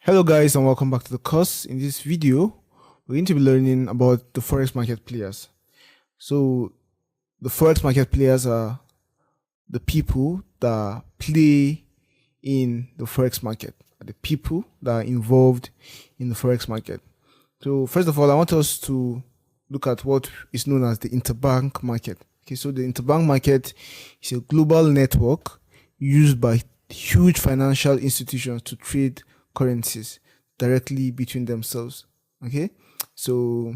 Hello guys and welcome back to the course. In this video, we're going to be learning about the Forex market players. So the Forex market players are the people that play in the Forex market, the people that are involved in the Forex market. So first of all, I want us to look at what is known as the interbank market. Okay, so the interbank market is a global network used by huge financial institutions to trade currencies directly between themselves. Okay, so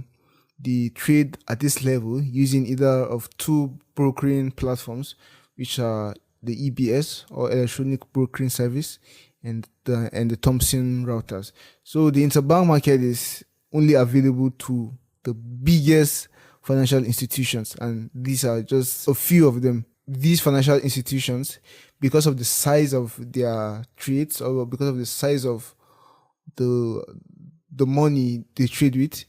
they trade at this level using either of two brokering platforms, which are the EBS or electronic brokering service and the Thomson routers. So the interbank market is only available to the biggest financial institutions, and these are just a few of them. These financial institutions, because of the size of their trades or because of the size of the money they trade with,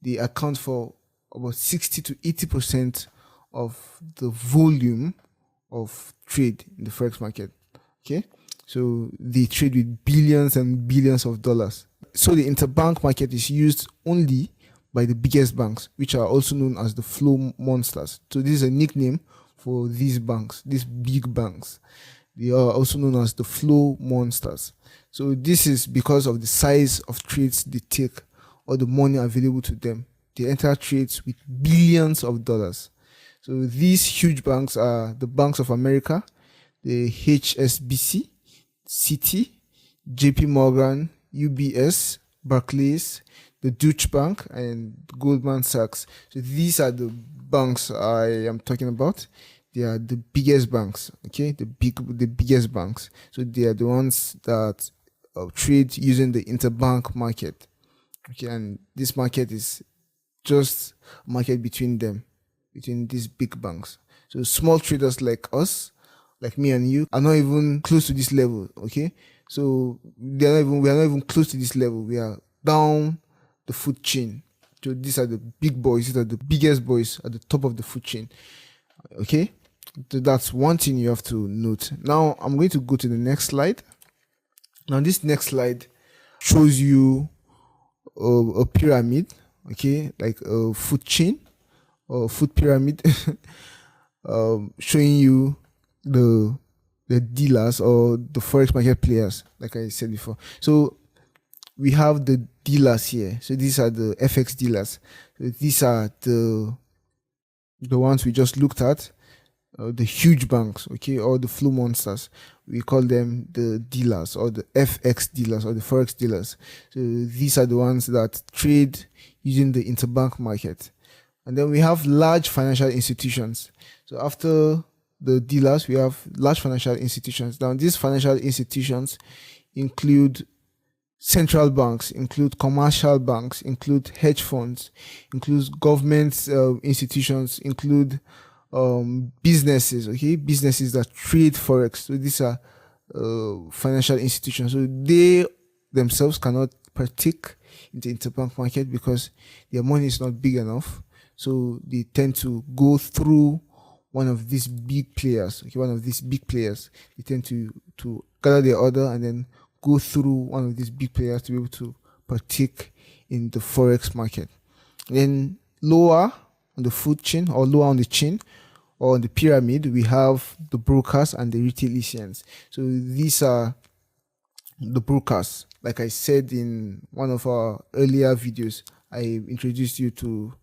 they account for about 60 to 80% of the volume of trade in the Forex market. Okay, so they trade with billions and billions of dollars. So the interbank market is used only by the biggest banks, which are also known as the flow monsters. So this is a nickname for these banks, these big banks. They are also known as the flow monsters. So this is because of the size of trades they take or the money available to them. They enter trades with billions of dollars. So these huge banks are the Banks of America, the HSBC, Citi, JP Morgan, UBS, Barclays, the Deutsche Bank, and Goldman Sachs. So these are the banks I am talking about. They are the biggest banks, okay, the biggest banks. So they are the ones that trade using the interbank market, okay, and this market is just a market between them, between these big banks. So small traders like us, like me and you, are not even close to this level, okay. So we are not even close to this level. We are down the food chain. So these are the big boys. These are the biggest boys at the top of the food chain, okay. So that's one thing you have to note. Now I'm going to go to the next slide. Now this next slide shows you a pyramid, okay, like a food chain or food pyramid, showing you the dealers or the Forex market players, like I said before. So we have the dealers here. So these are the FX dealers. So these are the ones we just looked at. The huge banks, okay, or the flow monsters, we call them the dealers or the FX dealers or the Forex dealers. So these are the ones that trade using the interbank market. And then we have large financial institutions. So after the dealers, we have large financial institutions. Now these financial institutions include central banks, include commercial banks, include hedge funds, include government institutions, include businesses, okay, businesses that trade Forex. So these are financial institutions. So they themselves cannot partake in the interbank market because their money is not big enough. So they tend to go through one of these big players. Okay, one of these big players. They tend to gather their order and then go through one of these big players to be able to partake in the Forex market. Then lower on the food chain or lower on the chain or on the pyramid, we have the brokers and the retail issuers. So these are the brokers. Like I said in one of our earlier videos, I introduced you to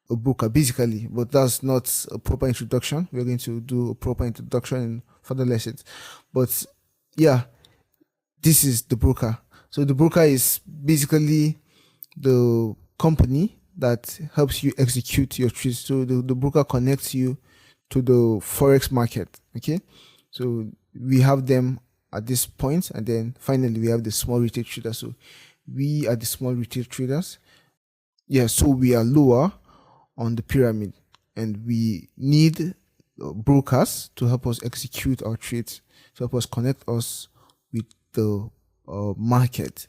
a broker basically, but that's not a proper introduction. We're going to do a proper introduction in further lessons. But yeah, this is the broker. So the broker is basically the company that helps you execute your trades. So the broker connects you to the Forex market, okay. So we have them at this point, and then finally we have the small retail traders. So we are the small retail traders. Yeah, so we are lower on the pyramid, and we need brokers to help us execute our trades, to help us connect us with the market.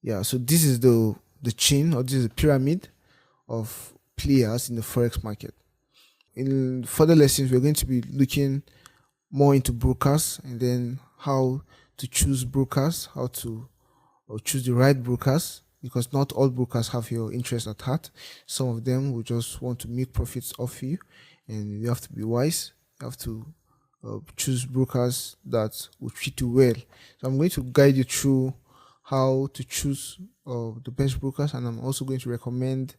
Yeah, so this is the chain, or this is a pyramid of players in the Forex market. In further lessons, we're going to be looking more into brokers and then how to choose brokers, how to or choose the right brokers, because not all brokers have your interest at heart. Some of them will just want to make profits off you, and you have to be wise. You have to choose brokers that will treat you well. So I'm going to guide you through how to choose the best brokers, and I'm also going to recommend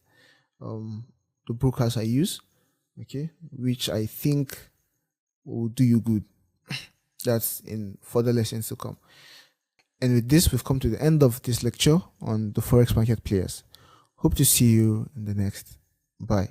the brokers I use, okay, which I think will do you good. That's in further lessons to come. And with this, we've come to the end of this lecture on the Forex market players. Hope to see you in the next. Bye.